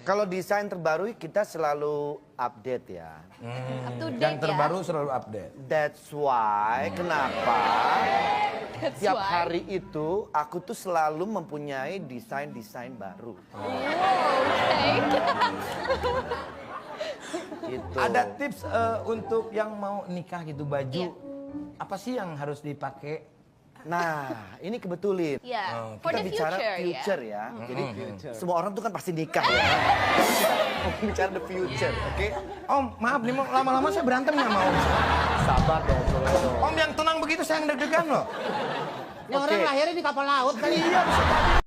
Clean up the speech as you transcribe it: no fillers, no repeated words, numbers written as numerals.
Kalau desain terbaru kita selalu update ya. Up to date Yang terbaru ya. selalu update. That's why kenapa That's tiap why. hari itu aku tuh selalu mempunyai desain-desain baru. Okay. Gitu. Ada tips untuk yang mau nikah gitu baju Iya. apa sih yang harus dipakai? Nah, ini kebetulin. Ya, Oh, for Kita the bicara future, ya. Jadi semua orang tuh kan pasti nikah ya. Kita bicara the future, oke? Om, maaf nih, lama-lama saya berantem nggak mau. Sabar dong, Solo. Om yang tenang begitu saya yang deg-degan loh. Ini orang Oke. lahirnya di kapal laut kali. Iya, bisa